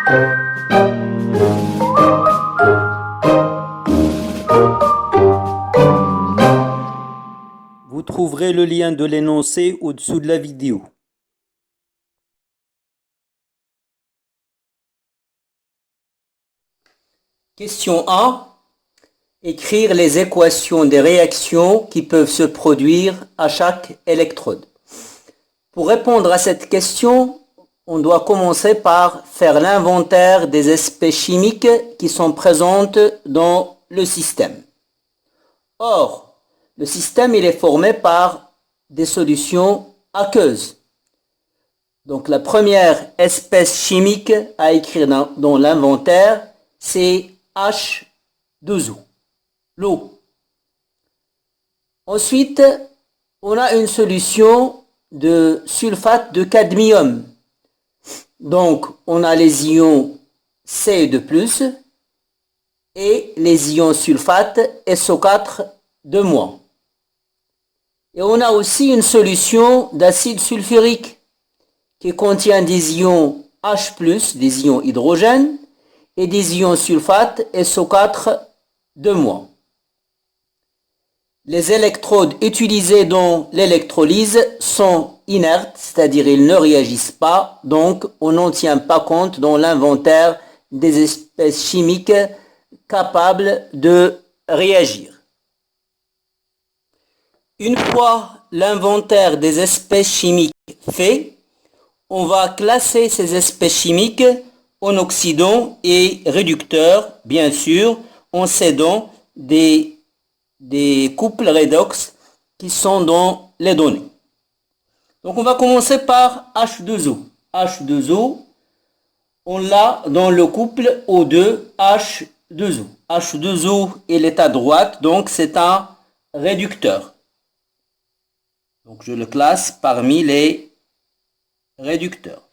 Vous trouverez le lien de l'énoncé au-dessous de la vidéo. Question 1. Écrire les équations des réactions qui peuvent se produire à chaque électrode. Pour répondre à cette question, on doit commencer par faire l'inventaire des espèces chimiques qui sont présentes dans le système. Or, le système il est formé par des solutions aqueuses. Donc la première espèce chimique à écrire dans l'inventaire, c'est H2O, l'eau. Ensuite, on a une solution de sulfate de cadmium. Donc, on a les ions Ce2+, et les ions sulfate SO4 2-. Et on a aussi une solution d'acide sulfurique qui contient des ions H+, des ions hydrogène, et des ions sulfate SO4 2-. Les électrodes utilisées dans l'électrolyse sont inertes, c'est-à-dire ils ne réagissent pas, donc on n'en tient pas compte dans l'inventaire des espèces chimiques capables de réagir. Une fois l'inventaire des espèces chimiques fait, on va classer ces espèces chimiques en oxydants et réducteurs, bien sûr, en cédant des couples redox qui sont dans les données. Donc on va commencer par H2O. H2O, on l'a dans le couple O2H2O. H2O est l'état droite, donc c'est un réducteur. Donc je le classe parmi les réducteurs.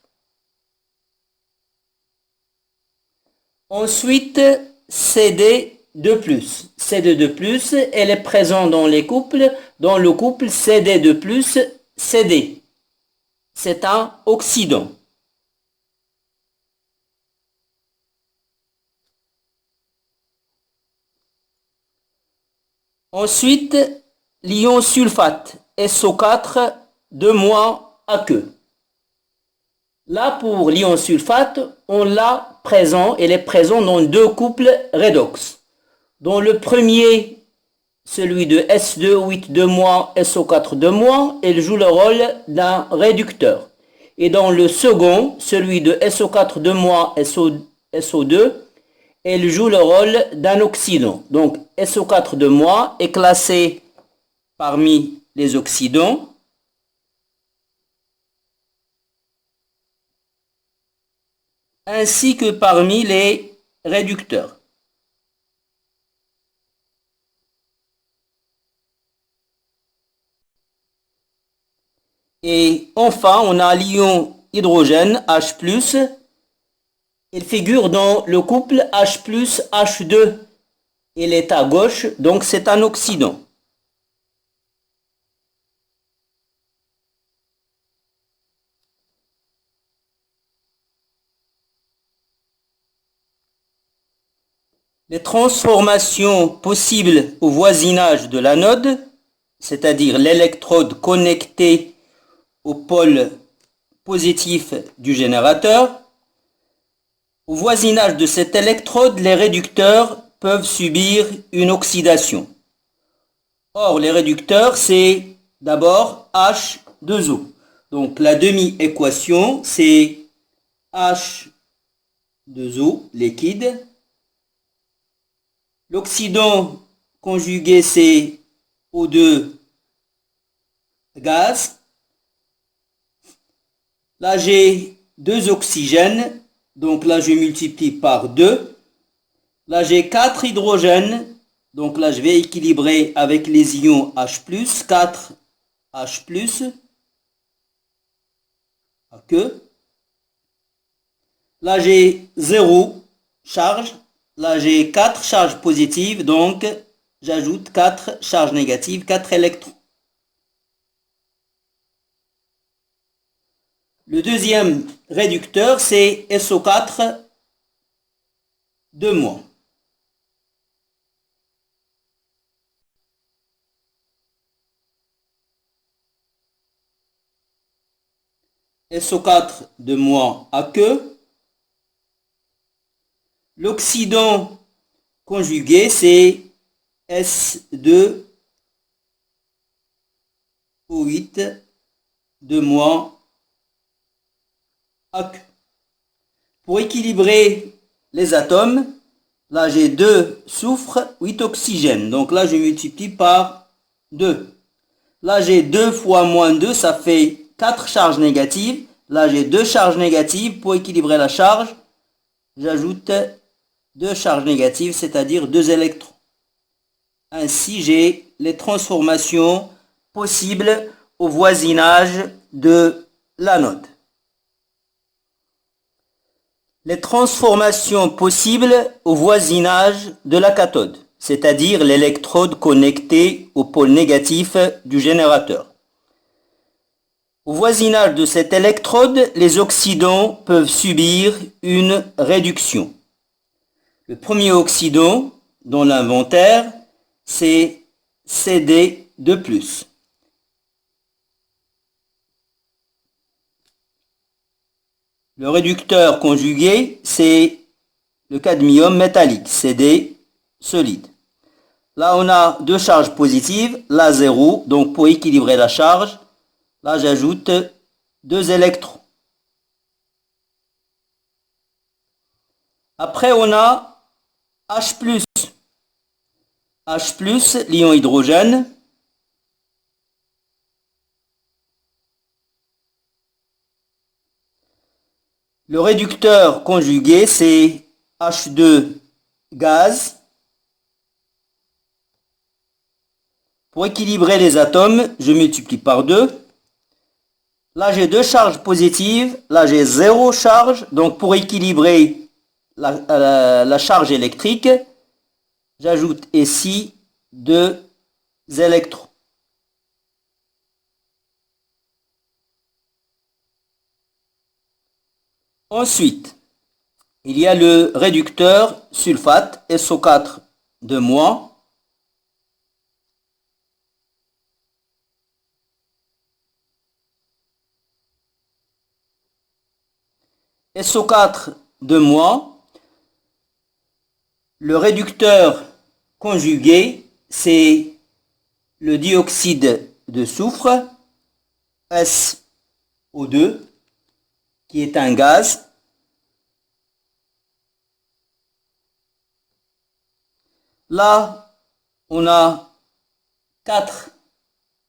Ensuite, CD2+. CD2+, elle est présente dans les couples, dans le couple CD2+, CD. C'est un oxydant. Ensuite, l'ion sulfate, SO4 2-. Là, pour l'ion sulfate, on l'a présent, elle est présente dans deux couples redox. Dans le premier, celui de S2 8-, SO4 2-, elle joue le rôle d'un réducteur. Et dans le second, celui de SO4 2-, SO2, elle joue le rôle d'un oxydant. Donc SO4 2- est classé parmi les oxydants. Ainsi que parmi les réducteurs. Et enfin, on a l'ion hydrogène, H+. Il figure dans le couple H+, H2. Il est à gauche, donc c'est un oxydant. Les transformations possibles au voisinage de l'anode, c'est-à-dire l'électrode connectée au pôle positif du générateur. Au voisinage de cette électrode, les réducteurs peuvent subir une oxydation. Or, les réducteurs, c'est d'abord H2O. Donc, la demi-équation, c'est H2O, liquide. L'oxydant conjugué, c'est O2, gaz. Là, j'ai deux oxygènes. Donc là, je multiplie par 2. Là, j'ai 4 hydrogènes. Donc là, je vais équilibrer avec les ions H+, 4 H+, que. Là, j'ai 0 charge. Là, j'ai 4 charges positives. Donc, j'ajoute 4 charges négatives, 4 électrons. Le deuxième réducteur, c'est SO4 2-. SO4 2- aqueux. L'oxydant conjugué, c'est S2O8 2- aqueux. Pour équilibrer les atomes, là j'ai 2 soufre, 8 oxygène. Donc là je multiplie par 2. Là j'ai 2 fois -2, ça fait 4 charges négatives. Là j'ai 2 charges négatives. Pour équilibrer la charge, j'ajoute 2 charges négatives, c'est-à-dire 2 électrons. Ainsi j'ai les transformations possibles au voisinage de l'anode. Les transformations possibles au voisinage de la cathode, c'est-à-dire l'électrode connectée au pôle négatif du générateur. Au voisinage de cette électrode, les oxydants peuvent subir une réduction. Le premier oxydant dans l'inventaire, c'est Cd2+. Le réducteur conjugué, c'est le cadmium métallique, Cd solide. Là, on a 2 charges positives, là 0. Donc, pour équilibrer la charge, là, j'ajoute 2 électrons. Après, on a H+. H+, l'ion hydrogène. Le réducteur conjugué, c'est H2 gaz. Pour équilibrer les atomes, je multiplie par 2. Là, j'ai 2 charges positives. Là, j'ai 0 charge. Donc, pour équilibrer la charge électrique, j'ajoute ici 2 électrons. Ensuite, il y a le réducteur sulfate SO4 2-. SO4 2-. Le réducteur conjugué, c'est le dioxyde de soufre, SO2, qui est un gaz. Là, on a 4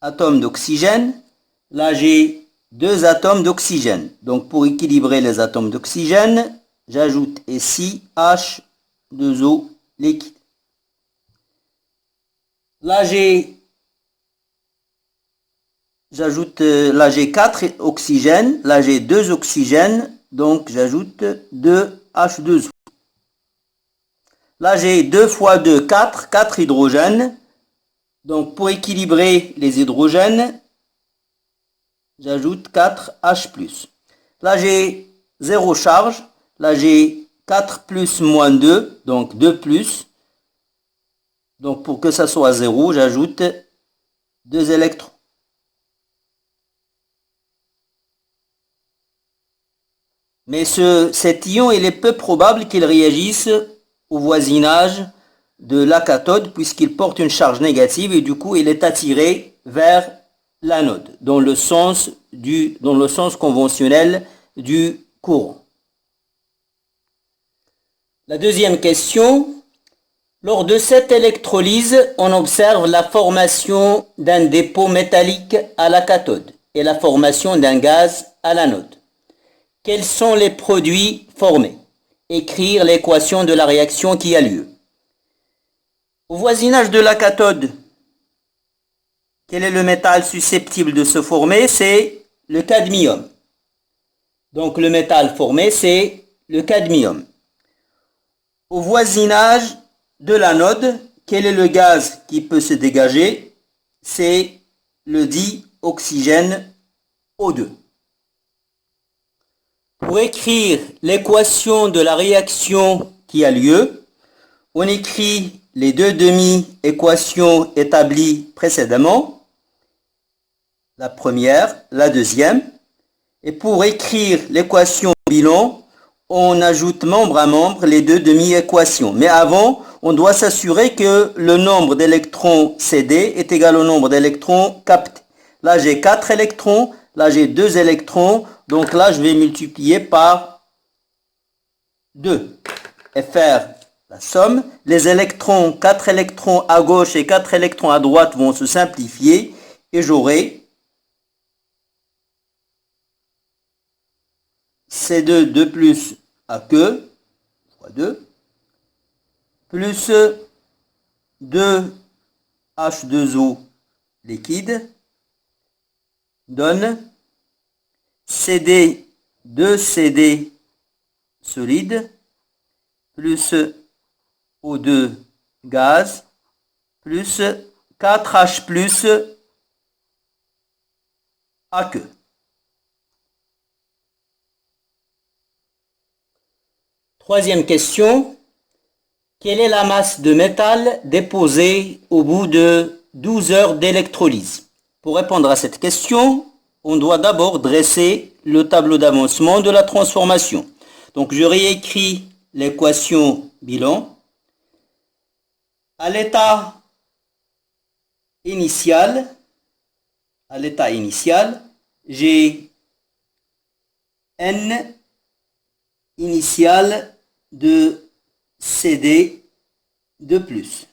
atomes d'oxygène. Là, j'ai 2 atomes d'oxygène. Donc, pour équilibrer les atomes d'oxygène, j'ajoute ici H2O liquide. Là, là, j'ai 4 oxygènes. Là, j'ai 2 oxygènes. Donc, j'ajoute 2 H2O. Là, j'ai 2 fois 2, 4. 4 hydrogènes. Donc, pour équilibrer les hydrogènes, j'ajoute 4 H+. Là, j'ai 0 charge. Là, j'ai 4 plus moins 2, donc 2 plus. Donc, pour que ça soit 0, j'ajoute 2 électrons. Mais cet ion, il est peu probable qu'il réagisse au voisinage de la cathode puisqu'il porte une charge négative et du coup, il est attiré vers l'anode dans le sens conventionnel du courant. La deuxième question. Lors de cette électrolyse, on observe la formation d'un dépôt métallique à la cathode et la formation d'un gaz à l'anode. Quels sont les produits formés? Écrire l'équation de la réaction qui a lieu. Au voisinage de la cathode, quel est le métal susceptible de se former? C'est le cadmium. Donc le métal formé, c'est le cadmium. Au voisinage de l'anode, quel est le gaz qui peut se dégager? C'est le dioxygène O2. Pour écrire l'équation de la réaction qui a lieu. On écrit les deux demi-équations établies précédemment, la première, la deuxième. Et pour écrire l'équation bilan, on ajoute membre à membre les deux demi-équations. Mais avant, on doit s'assurer que le nombre d'électrons cédés est égal au nombre d'électrons captés. Là, j'ai 4 électrons, là, j'ai 2 électrons. Donc là, je vais multiplier par 2 et faire la somme. Les électrons, 4 électrons à gauche et 4 électrons à droite vont se simplifier et j'aurai C2 de plus à que, fois 2, plus 2 H2O liquide, donne CD 2CD solide, plus O2 gaz, plus 4H plus AQ. Troisième question. Quelle est la masse de métal déposée au bout de 12 heures d'électrolyse? Pour répondre à cette question, on doit d'abord dresser le tableau d'avancement de la transformation. Donc je réécris l'équation bilan. À l'état initial, j'ai N initial de CD de plus.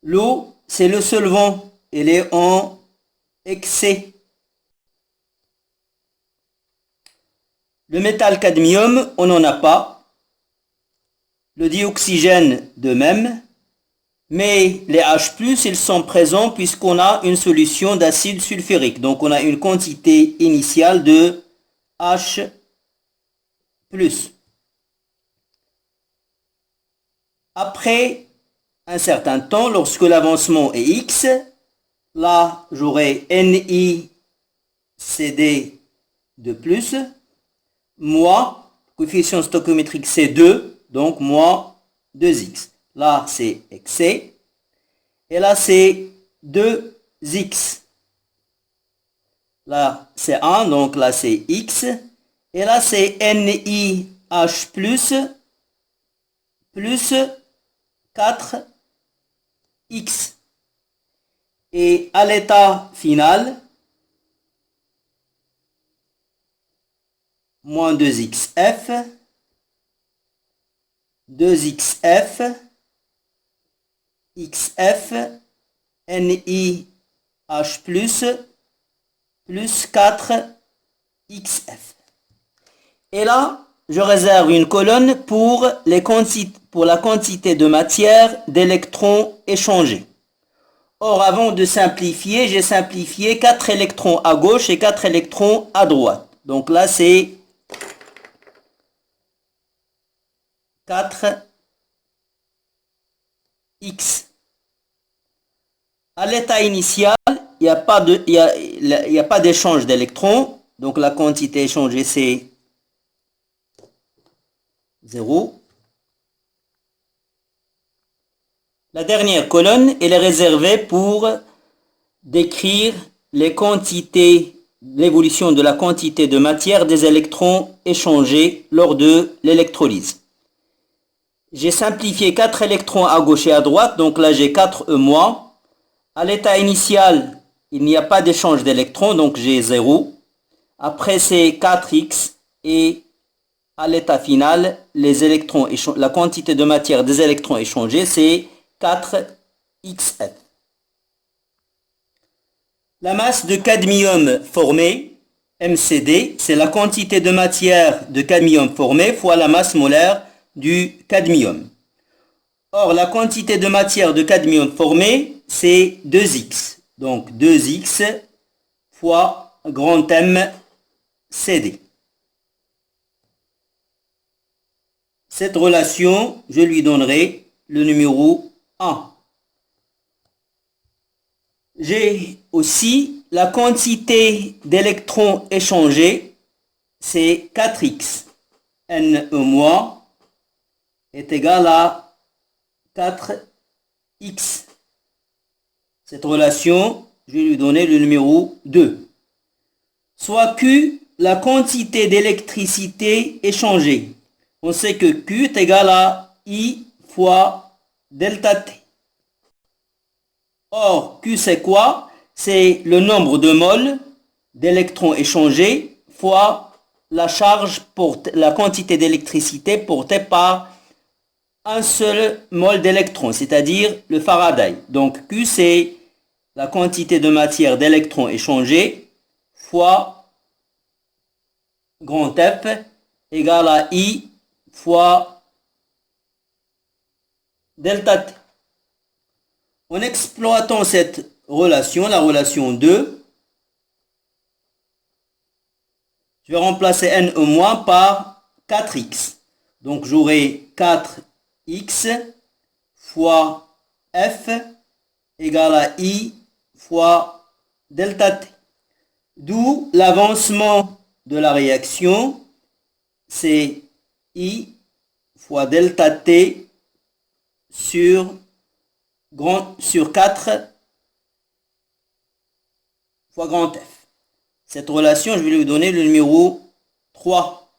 L'eau, c'est le solvant, elle est en excès. Le métal cadmium, on n'en a pas. Le dioxygène de même. Mais les H+, ils sont présents puisqu'on a une solution d'acide sulfurique. Donc on a une quantité initiale de H+. Après un certain temps, lorsque l'avancement est X, là j'aurai NiCd de plus, moins, coefficient stoichiométrique c'est 2, donc moins 2x. Là c'est excès, et là c'est 2x. Là c'est 1, donc là c'est x, et là c'est NiH plus 4x. Et à l'état final, moins 2xf, 2xf, xf, NiH plus 4xf. Et là, je réserve une colonne pour la quantité de matière d'électrons échangés. Or, avant de simplifier, j'ai simplifié 4 électrons à gauche et 4 électrons à droite. Donc là, c'est 4x. À l'état initial, il n'y a pas d'échange d'électrons. Donc la quantité échangée, c'est 0. La dernière colonne, elle est réservée pour décrire les quantités, l'évolution de la quantité de matière des électrons échangés lors de l'électrolyse. J'ai simplifié 4 électrons à gauche et à droite, donc là j'ai 4E-. À l'état initial, il n'y a pas d'échange d'électrons, donc j'ai 0. Après c'est 4x et à l'état final, la quantité de matière des électrons échangés, c'est 4xf. La masse de cadmium formée, MCD, c'est la quantité de matière de cadmium formée fois la masse molaire du cadmium. Or, la quantité de matière de cadmium formée, c'est 2x. Donc 2x fois grand M CD. Cette relation, je lui donnerai le numéro 1. J'ai aussi la quantité d'électrons échangés, c'est 4x. Ne- est égal à 4x. Cette relation, je vais lui donner le numéro 2. Soit Q, la quantité d'électricité échangée. On sait que Q est égal à I fois delta T. Or, Q c'est quoi? C'est le nombre de moles d'électrons échangés fois la charge, la quantité d'électricité portée par un seul mole d'électrons, c'est-à-dire le Faraday. Donc Q c'est la quantité de matière d'électrons échangés fois grand F égale à I fois delta T. En exploitant cette relation, la relation 2, je vais remplacer n au moins par 4x. Donc j'aurai 4x fois F égale à I fois delta T. D'où l'avancement de la réaction, c'est I fois delta T sur 4 fois grand F. Cette relation, je vais lui donner le numéro 3.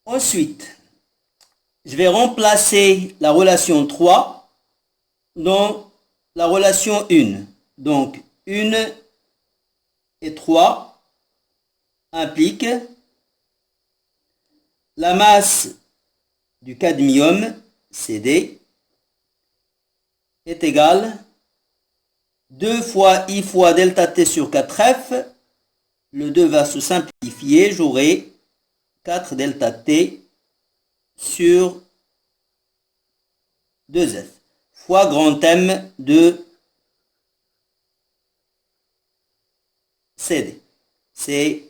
Ensuite, je vais remplacer la relation 3 dans la relation 1. Donc, 1 et 3 impliquent la masse du cadmium, Cd, est égale 2 fois I fois delta T sur 4F. Le 2 va se simplifier, j'aurai 4 delta T sur 2F fois grand M de CD. C'est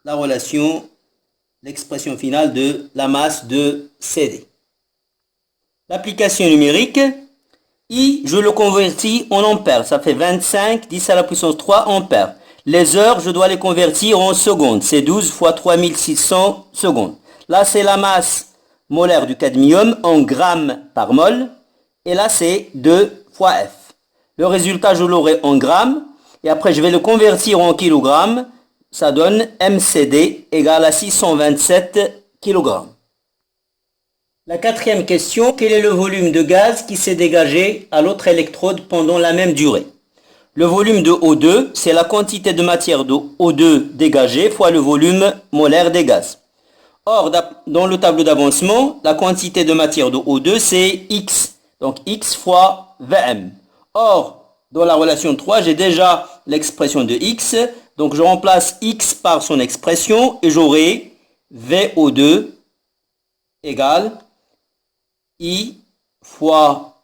la relation, l'expression finale de la masse de CD. L'application numérique, I, je le convertis en ampères. Ça fait 25, 10 à la puissance 3 ampères. Les heures, je dois les convertir en secondes. C'est 12 fois 3600 secondes. Là, c'est la masse molaire du cadmium en grammes par mol. Et là, c'est 2 fois F. Le résultat, je l'aurai en grammes. Et après, je vais le convertir en kilogrammes. Ça donne MCD égale à 627 kg. La quatrième question, quel est le volume de gaz qui s'est dégagé à l'autre électrode pendant la même durée? Le volume de O2, c'est la quantité de matière de O2 dégagée fois le volume molaire des gaz. Or, dans le tableau d'avancement, la quantité de matière de O2, c'est X. Donc X fois Vm. Or, dans la relation 3, j'ai déjà l'expression de X. Donc je remplace X par son expression et j'aurai VO2 égale I fois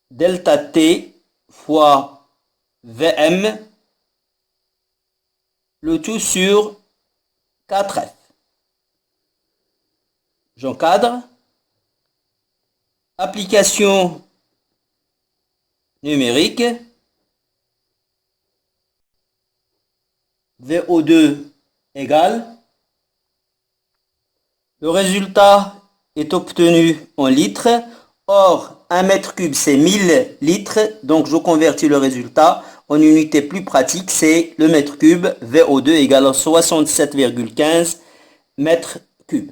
delta T fois Vm, le tout sur 4F. J'encadre. Application numérique. VO2 égale. Le résultat est obtenu en litres. Or, 1 mètre cube, c'est 1000 litres. Donc, je convertis le résultat en unité plus pratique. C'est le mètre cube. VO2 égale 67,15 mètres cubes.